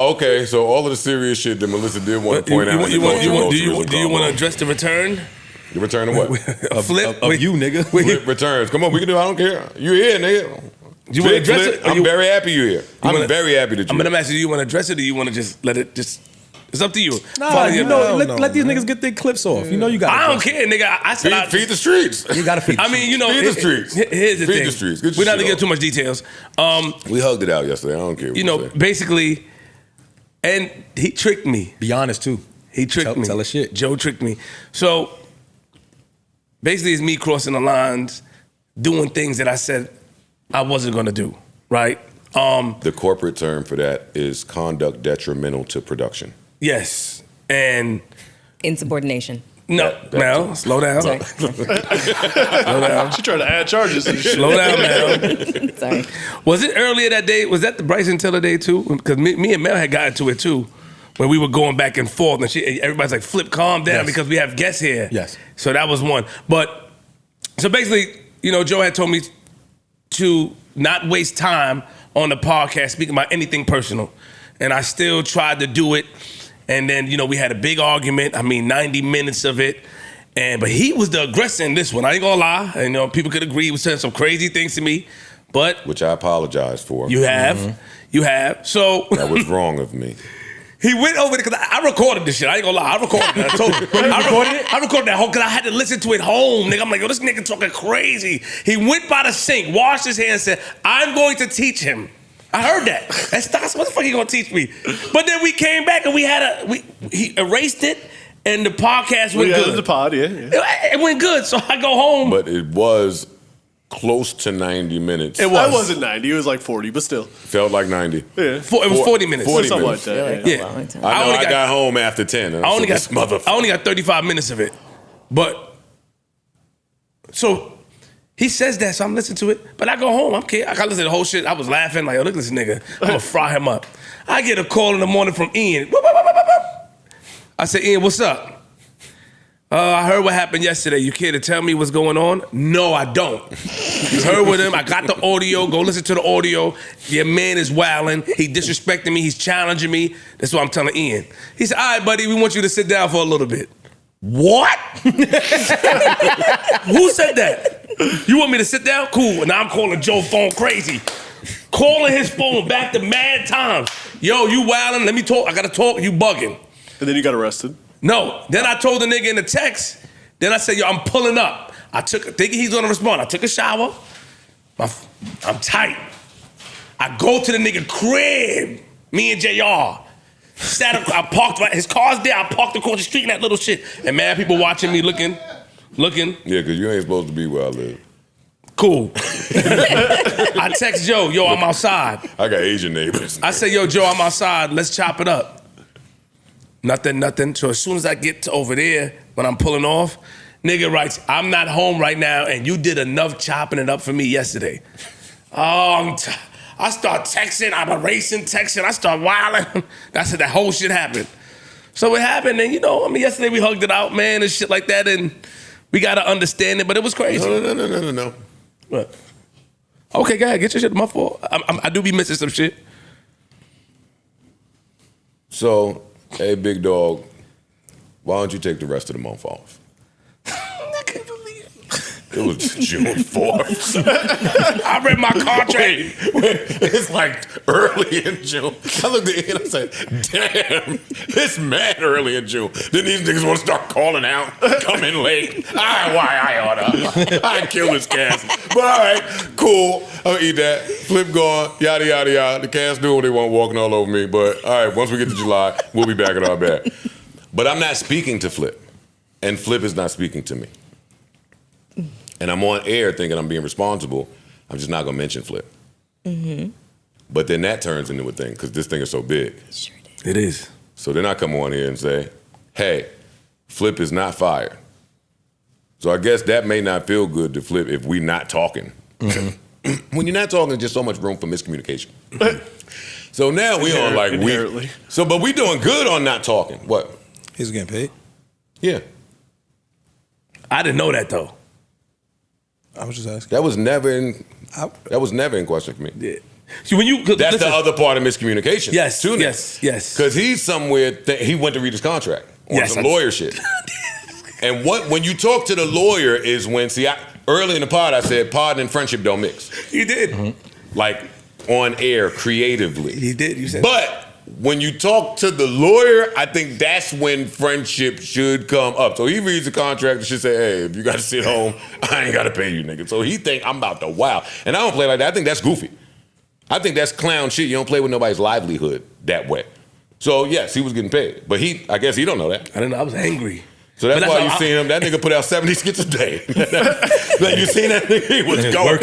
Okay, so all of the serious shit that Melissa did want to point out. Do you want to address the return? The return of what? A flip of you, nigga. Flip returns. Come on, we can do it. I don't care. You here, nigga. You want to address it? I'm very happy you're here. I'm very happy that you're here. I'm going to ask you, do you want to address it or do you want to just let it just... It's up to you. Nah, let these niggas get their clips off. You know you got. I don't care, nigga. Feed the streets. You gotta feed. I mean, feed the streets. Here's the thing. Feed the streets. We're not gonna get too much details. We hugged it out yesterday. I don't care. Basically, and he tricked me. Be honest too. He tricked me. Tell us shit. Joe tricked me. So basically, it's me crossing the lines, doing things that I said I wasn't gonna do. Right. The corporate term for that is conduct detrimental to production. Yes, and insubordination. No, Mel, slow down. Sorry. Slow down. She tried to add charges. Slow down, Mel. Sorry. Was it earlier that day? Was that the Bryson Tiller day too? Because me and Mel had gotten to it too, when we were going back and forth, and everybody's like, "Flip, calm down," because we have guests here. Yes. So that was one. But so basically, Joe had told me to not waste time on the podcast speaking about anything personal, and I still tried to do it. And then, we had a big argument. 90 minutes of it. But he was the aggressor in this one. I ain't gonna lie. And, people could agree. He was saying some crazy things to me. But which I apologize for. You have. Mm-hmm. You have. So that was wrong of me. He went over there because I recorded this shit. I ain't gonna lie. I recorded it. I told you. I recorded that whole because I had to listen to it home, nigga. I'm like, this nigga talking crazy. He went by the sink, washed his hands, and said, I'm going to teach him. I heard that. That's what the fuck he gonna teach me? But then we came back and he erased it and the podcast went good. The pod, yeah. It went good, so I go home. But it was close to 90 minutes. It wasn't 90, it was like 40, but still. Felt like 90. Yeah. It was 40 minutes. 40 something minutes. like that. Yeah. I got home after 10. I only got 35 minutes of it. But so he says that, so I'm listening to it. But I go home, I got to listen to the whole shit. I was laughing, like, look at this nigga. I'm going to fry him up. I get a call in the morning from Ian. I said, Ian, what's up? I heard what happened yesterday. You care to tell me what's going on? No, I don't. You heard with him. I got the audio. Go listen to the audio. Your man is wilding. He disrespecting me. He's challenging me. That's what I'm telling Ian. He said, all right, buddy, we want you to sit down for a little bit. What? Who said that? You want me to sit down? Cool. And now I'm calling Joe's phone crazy. Calling his phone back to mad times. Yo, you wildin'. Let me talk. I gotta talk. You bugging. And then you got arrested. No. Then I told the nigga in the text. Then I said, yo, I'm pulling up. Thinking he's gonna respond. I took a shower. I'm tight. I go to the nigga crib. Me and JR. I parked, his car's there. I parked across the street in that little shit. And mad people watching me looking. Yeah, because you ain't supposed to be where I live. Cool. I text Joe, yo, I'm outside. I got Asian neighbors. I say, yo, Joe, I'm outside. Let's chop it up. Nothing. So as soon as I get to over there, when I'm pulling off, nigga writes, I'm not home right now, and you did enough chopping it up for me yesterday. Oh, I start texting, I'm erasing texting, I start wilding. That's that whole shit happened. So it happened, and yesterday we hugged it out, man, and shit like that, and we gotta understand it, but it was crazy. No. What? Okay, go ahead, get your shit. My fault. I do be missing some shit. So, hey, big dog, why don't you take the rest of the month off? I can't believe it. It was June 4th. I read my contract. Wait, it's like early in June. I looked at it and I said, damn, it's mad early in June. Then these niggas want to start calling out, come in late. I oughta. I kill this cast. But all right, cool. I'm gonna eat that. Flip gone, yada, yada, yada. The cast do what they want, walking all over me. But all right, once we get to July, we'll be back at our bed. But I'm not speaking to Flip. And Flip is not speaking to me. And I'm on air thinking I'm being responsible. I'm just not gonna mention Flip. Mm-hmm. But then that turns into a thing because this thing is so big. Sure did. It is. So then I come on here and say, hey, Flip is not fired. So I guess that may not feel good to Flip if we not talking. Mm-hmm. When you're not talking, there's just so much room for miscommunication. So now we on like we. So, but we doing good on not talking. What? He's getting paid? Yeah. I didn't know that though. I was just asking. That was never in question for me. Yeah. See, That's the other part of miscommunication. Yes, too, yes. Because he's somewhere he went to read his contract on some lawyer shit. And when you talk to the lawyer is when early in the pod I said pardon and friendship don't mix. He did. Like on air creatively. He did. You said. But when you talk to the lawyer, I think that's when friendship should come up. So he reads the contract and should say, hey, if you got to sit home, I ain't got to pay you, nigga. So he think I'm about to wow. And I don't play like that. I think that's goofy. I think that's clown shit. You don't play with nobody's livelihood that way. So yes, he was getting paid. But I guess he don't know that. I didn't know. I was angry. So that's why you seen him. That nigga put out 70 skits a day. Like you seen that nigga? He was going.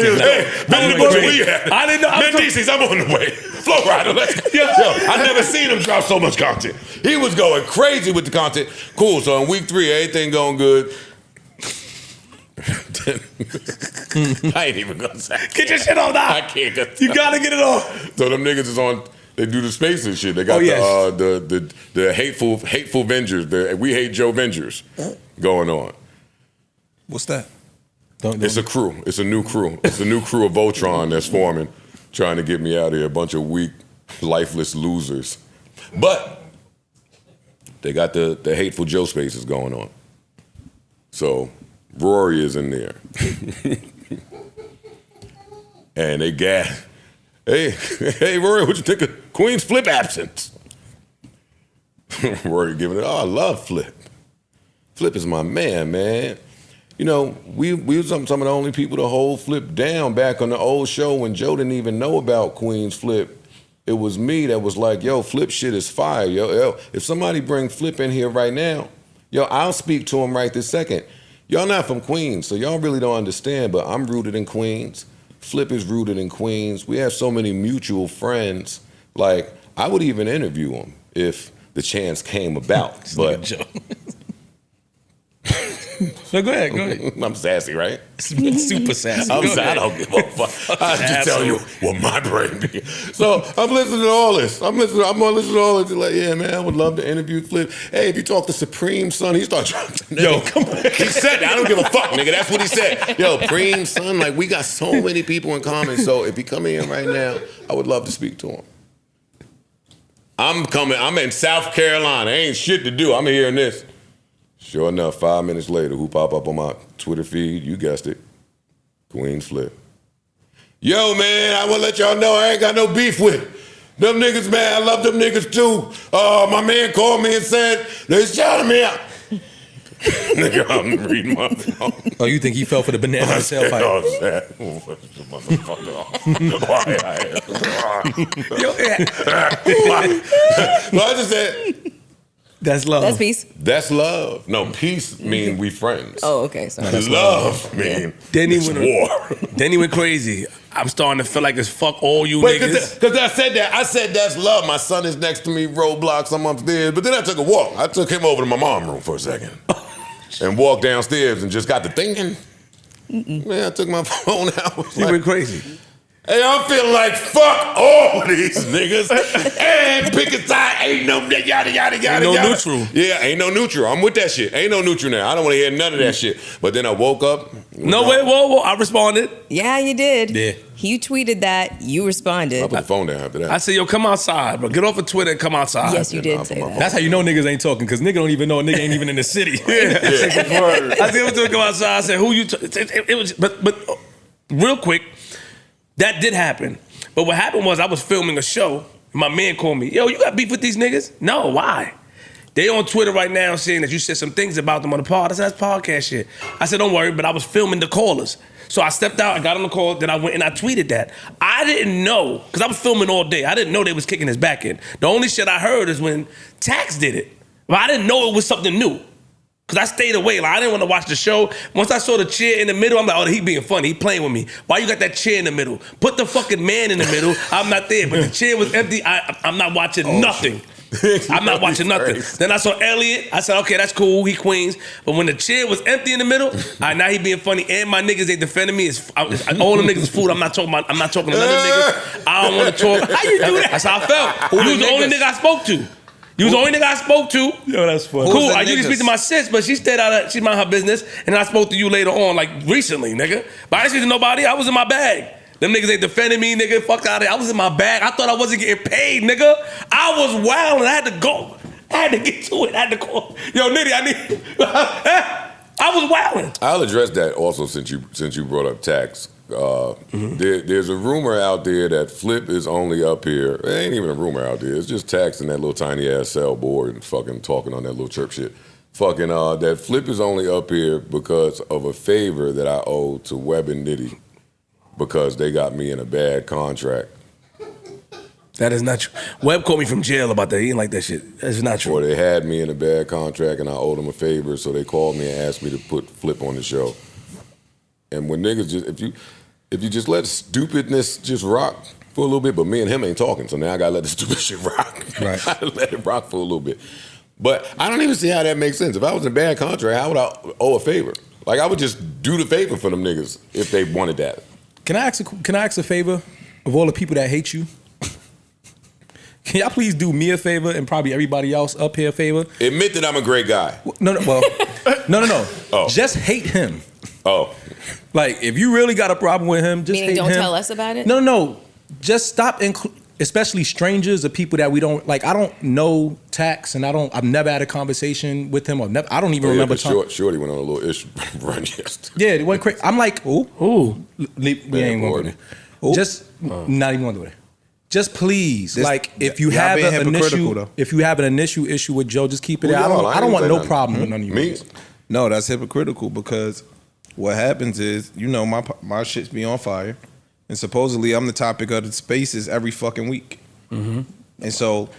I didn't know. DC's, I'm on the way. Flow Rider, let's go. Yo, I never seen him drop so much content. He was going crazy with the content. Cool. So in week 3, everything going good. I ain't even gonna say. Get your shit on now. I can't. You gotta get it on. So them niggas is on. They do the space and shit. They got the hateful avengers. The We Hate Joe Avengers going on. What's that? It's a crew. It's a new crew. It's a new crew of Voltron that's forming, trying to get me out of here. A bunch of weak, lifeless losers. But they got the hateful Joe spaces going on. So Rory is in there. And they got, hey, Rory, what you think of Queenzflip absence? Rory giving it, I love Flip. Flip is my man. You know, we was some of the only people to hold Flip down back on the old show when Joe didn't even know about Queenzflip. It was me that was like, yo, Flip shit is fire. Yo, if somebody bring Flip in here right now, yo, I'll speak to him right this second. Y'all not from Queens, so y'all really don't understand, but I'm rooted in Queens. Flip is rooted in Queens. We have so many mutual friends. Like, I would even interview him if the chance came about. But No, go ahead. I'm sassy, right? Super sassy. I don't give a fuck. I just tell you what my brain be. So I'm listening to all this. I'm gonna listen to all this. Like, yeah, man, I would love to interview Flip. Hey, if you talk to Supreme, son, he started dropping. Yo, come on. He said that. I don't give a fuck, nigga. That's what he said. Yo, Preem, son, like we got so many people in common. So if he come in right now, I would love to speak to him. I'm in South Carolina. Ain't shit to do. I'm hearing this. Sure enough, 5 minutes later, who pop up on my Twitter feed? You guessed it. Queenzflip. Yo, man, I want to let y'all know I ain't got no beef with them niggas, man. I love them niggas, too. My man called me and said, they shouted me out. Nigga, I'm reading my phone. Oh, you think he fell for the banana tailpipe? I just said... That's love. That's peace. That's love. No, peace mean we friends. Oh, okay. Sorry. Love mean it's war. Then he went crazy. I'm starting to feel like it's fuck all you niggas. Because I said that. I said that's love. My son is next to me, Roblox, I'm upstairs. But then I took a walk. I took him over to my mom's room for a second. And walked downstairs and just got to thinking. Man, I took my phone out. He went crazy. Hey, I'm feeling like fuck all these niggas. And pick a side. Ain't no yada, yada, yada, no yada. neutral. Yeah, ain't no neutral. I'm with that shit. Ain't no neutral now. I don't want to hear none of that shit. But then I woke up. No, wait, whoa. I responded. Yeah, you did. Yeah. You tweeted that. You responded. I put the phone down after that. I said, yo, come outside, bro. Get off of Twitter and come outside. Yes, you did say that. That's how you know niggas ain't talking, because nigga don't even know a nigga ain't even in the city. I said, come outside. I said, who you... It was... But real quick, that did happen. But what happened was I was filming a show. My man called me. Yo, you got beef with these niggas? No, why? They on Twitter right now saying that you said some things about them on the pod. I said, that's podcast shit. I said, don't worry, but I was filming the callers. So I stepped out, I got on the call, then I went and I tweeted that. I didn't know, because I was filming all day. I didn't know they was kicking his back in. The only shit I heard is when Tax did it. But I didn't know it was something new. Because I stayed away. Like, I didn't want to watch the show. Once I saw the chair in the middle, I'm like, oh, he being funny. He playing with me. Why you got that chair in the middle? Put the fucking man in the middle. I'm not there. But the chair was empty. I'm not watching nothing. I'm not watching nothing. Then I saw Elliot. I said, okay, that's cool. He Queens. But when the chair was empty in the middle, now he being funny. And my niggas ain't defending me. All them niggas is food. I'm not talking to none of them niggas. I don't want to talk. How you do that? That's how I felt. You was the only nigga I spoke to. You was the only nigga I spoke to. Yo, that's funny. Cool. I usually speak to my sis, but she stayed out of, she mind her business. And I spoke to you later on, like recently, nigga. But I didn't speak to nobody. I was in my bag. Them niggas ain't defending me, nigga. Fuck out of here. I was in my bag. I thought I wasn't getting paid, nigga. I was wild and I had to go. I had to get to it. I had to call. Yo, Nitty, I need. I was wilding. I'll address that also since you brought up tax. There's a rumor out there that Flip is only up here. It ain't even a rumor out there. It's just tax in that little tiny ass cell board and fucking talking on that little chirp shit. Fucking that Flip is only up here because of a favor that I owe to Webb and Nitty because they got me in a bad contract. That is not true. Webb called me from jail about that. He didn't like that shit. That's not true. Or they had me in a bad contract and I owed them a favor, so they called me and asked me to put Flip on the show. And when niggas just, if you just let stupidness just rock for a little bit, but me and him ain't talking, so now I gotta let the stupid shit rock. Right. I gotta let it rock for a little bit. But I don't even see how that makes sense. If I was in a bad contract, how would I owe a favor? Like I would just do the favor for them niggas if they wanted that. Can I ask a favor of all the people that hate you? Can y'all please do me a favor and probably everybody else up here a favor? Admit that I'm a great guy. No. No. Oh. Just hate him. Oh. Like, if you really got a problem with him, just Meaning hate don't him. tell us about it? No. Just stop, especially strangers or people that we don't, like, I don't know Tax, and I've never had a conversation with him, I don't even remember time. Shorty went on a little issue run yesterday. Yeah, it went crazy. I'm like, ooh. We ain't going to go there. Just, not even going to go there. Just please, if you have an initial issue with Joe, just keep it out. I don't want no problem with none of you. Me? No, that's hypocritical because what happens is, my shits be on fire, and supposedly I'm the topic of the spaces every fucking week. Mm-hmm. And so,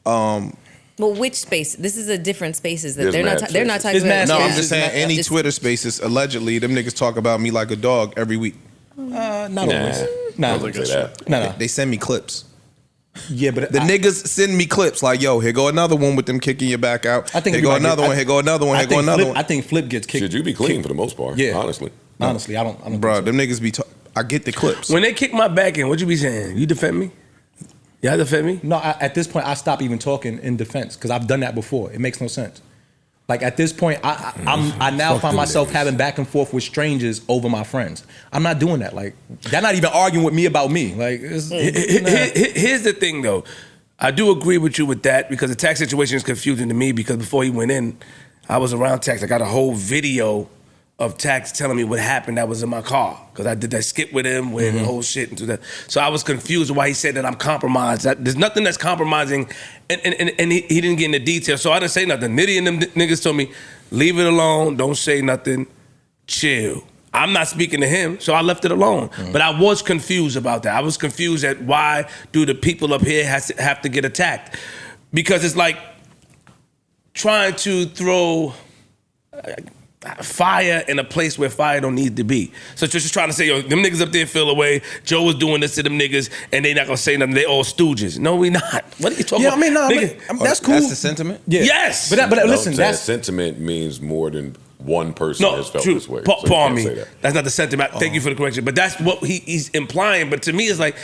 well, which space? This is a different spaces that There's they're not. mad They're not spaces. talking about. no, I'm spaces. just saying any Just- Twitter spaces. Allegedly, them niggas talk about me like a dog every week. Not always. I Nah. wouldn't say that. No. They send me clips. Yeah, but The niggas send me clips like, yo, here go another one with them kicking your back out. I think here go another one. Here go another one. Here go another one. I think Flip gets kicked. Should you be clean for the most part? Yeah. Honestly. Honestly, I don't. Bro, think so. them niggas be. I get the clips. When they kick my back in, what you be saying? You defend me? Y'all defend me? No, at this point, I stop even talking in defense because I've done that before. It makes no sense. Like at this point, I now find myself having back and forth with strangers over my friends. I'm not doing that. Like they're not even arguing with me about me. Like Here's the thing, though. I do agree with you with that because the tax situation is confusing to me because before he went in, I was around tax. I got a whole video of Tax telling me what happened that was in my car because I did that skit with him with the whole shit and do that. So I was confused why he said that I'm compromised. There's nothing that's compromising, and he didn't get into detail. So I didn't say nothing. Nitty and them niggas told me, leave it alone, don't say nothing, chill. I'm not speaking to him, so I left it alone. But I was confused about that. I was confused at why do the people up here have to get attacked? Because it's like trying to throw fire in a place where fire don't need to be. So just trying to say, yo, them niggas up there feel away. Joe was doing this to them niggas, and they not gonna say nothing. They all stooges. No, we not. What are you talking about? That's cool. That's the sentiment. Yeah. Yes. But listen, that that's sentiment means more than one person No, has felt true. this way. So you Pardon can't me. say that. That's not the sentiment. Thank you for the correction. But that's what he's implying. But to me, it's like,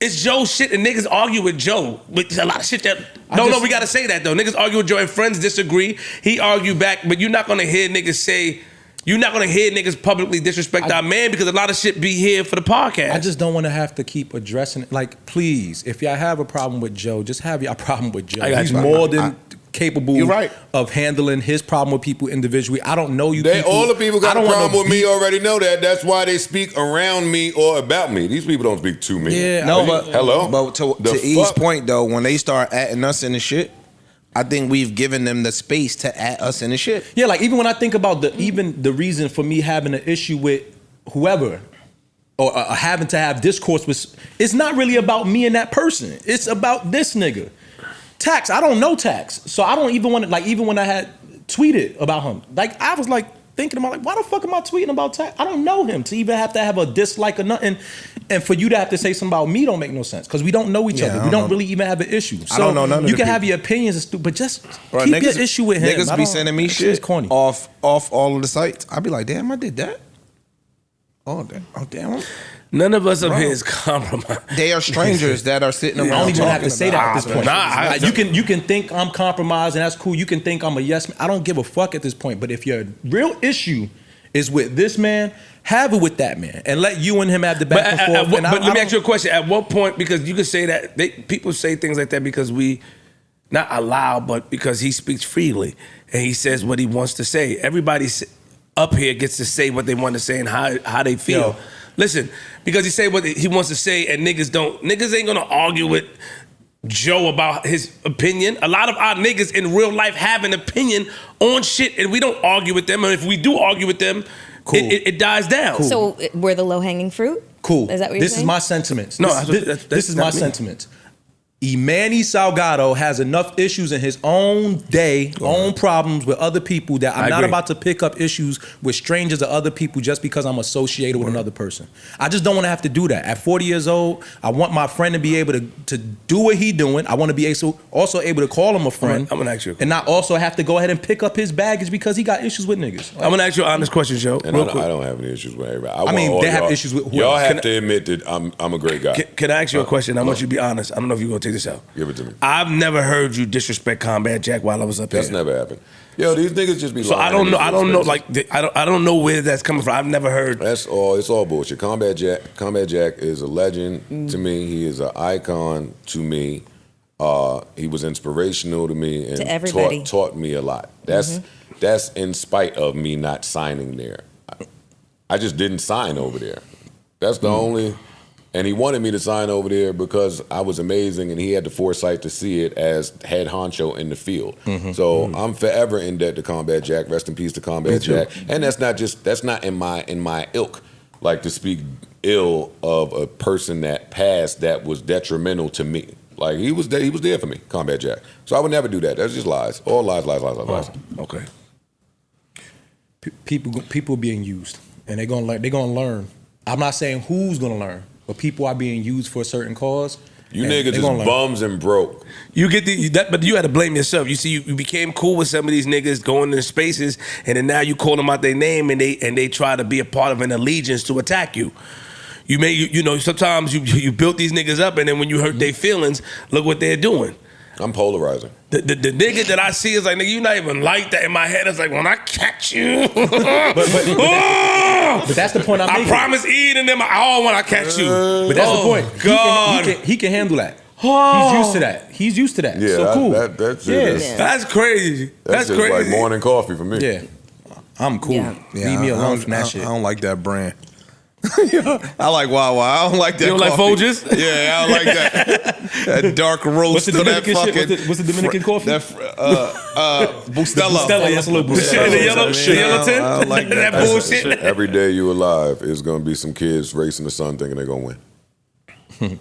it's Joe shit and niggas argue with Joe. But there's a lot of shit that... No, we got to say that, though. Niggas argue with Joe and friends disagree. He argue back, but you're not going to hear niggas say... You're not going to hear niggas publicly disrespect our man because a lot of shit be here for the podcast. I just don't want to have to keep addressing it. Like, please, if y'all have a problem with Joe, just have y'all problem with Joe. He's more than capable You're right. of handling his problem with people individually. I don't know you people. All the people got I a don't want problem with me beef. already know that. That's why they speak around me or about me. These people don't speak to me. Yeah, No, but hello? But to The E's fuck? point though, when they start atting us in the shit, I think we've given them the space to at us in the shit. Yeah, like even when I think about the reason for me having an issue with whoever or having to have discourse with, it's not really about me and that person. It's about this nigga. Tax, I don't know Tax. So I don't even want to, like, even when I had tweeted about him, like, I was like thinking about, like, why the fuck am I tweeting about Tax? I don't know him to even have to have a dislike or nothing. And for you to have to say something about me don't make no sense because we don't know each other. We don't really even have an issue. So I don't know none of you the can have people. your opinions, but just Bro, keep niggas- your issue with him. Niggas be sending me it's shit corny. off all of the sites. I'd be like, damn, I did that. Oh damn. None of us up here is compromised. They are strangers that are sitting around. I don't even have to talking say that at this about point. Nah, you can think I'm compromised and that's cool. You can think I'm a yes man. I don't give a fuck at this point. But if your real issue is with this man, have it with that man, and let you and him have the back and forth. But let me ask you a question. At what point, because you could say that, people say things like that because we, not allow, but because he speaks freely, and he says what he wants to say. Everybody up here gets to say what they want to say and how they feel. Yo. Listen, because he say what he wants to say, and niggas ain't gonna argue with Joe about his opinion. A lot of our niggas in real life have an opinion on shit, and we don't argue with them. And if we do argue with them, Cool. it dies down. Cool. So we're the low-hanging fruit? Cool. Is that what you're This saying? is my sentiments. No, This is my that's me. sentiments. Imani Salgado has enough issues in his own day, own problems with other people that I'm I not agree. about to pick up issues with strangers or other people just because I'm associated with another person. I just don't want to have to do that. At 40 years old, I want my friend to be able to do what he doing. I want to be also able to call him a friend. I'm gonna ask you a and not also have to go ahead and pick up his baggage because he got issues with niggas. I'm gonna ask you an honest question, Joe. And real I quick. don't have any issues with everybody. I mean, want they all have y'all- issues with whoever. Y'all have Can I- to admit that I'm a great guy. Can I ask you a question? I want you to be honest. I don't know if you're gonna take this out. Give it to me. I've never heard you disrespect Combat Jack while I was up That's here. never happened. Yo, these niggas just be So lying. I don't in know. these I don't know. spaces. Like I don't know where that's coming from. I've never heard. That's all. It's all bullshit. Combat Jack is a legend to me. He is an icon to me. He was inspirational to me and To everybody. taught me a lot. That's in spite of me not signing there. I just didn't sign over there. That's the only. And he wanted me to sign over there because I was amazing, and he had the foresight to see it as head honcho in the field. So I'm forever in debt to Combat Jack. Rest in peace to Combat Jack. And that's not in my ilk, like to speak ill of a person that passed that was detrimental to me. Like he was there for me, Combat Jack. So I would never do that. That's just lies. All lies. Okay. People being used, and they're gonna learn. I'm not saying who's gonna learn, but people are being used for a certain cause. You and niggas they is gonna learn. bums and broke. You get but you had to blame yourself. You see, you became cool with some of these niggas going into spaces, and then now you call them out their name, and they try to be a part of an allegiance to attack you. You know sometimes you built these niggas up, and then when you hurt their feelings, look what they're doing. I'm polarizing. The nigga that I see is like, nigga, you not even like that. In my head, it's like, when I catch you. But that's the point I'm I making. promise Ian and them, when I catch you. But that's the point. God. He can handle that. He's used to that. He's used to that. Yeah, so cool. that's yeah. it. That's crazy. That's just crazy. like morning coffee for me. Yeah. I'm cool. Yeah. Leave me alone from that shit. I don't like that brand. I like Wawa. I don't like that. You don't like coffee. Folgers? Yeah, I don't like that. That dark roast. What's the of that Dominican fucking, shit? What's the Dominican coffee? That Bustelo. Stella, that's a little The shit in the yellow, I yellow tint? don't like that. That bullshit. Every day you alive is gonna be some kids racing the sun thinking they're gonna win.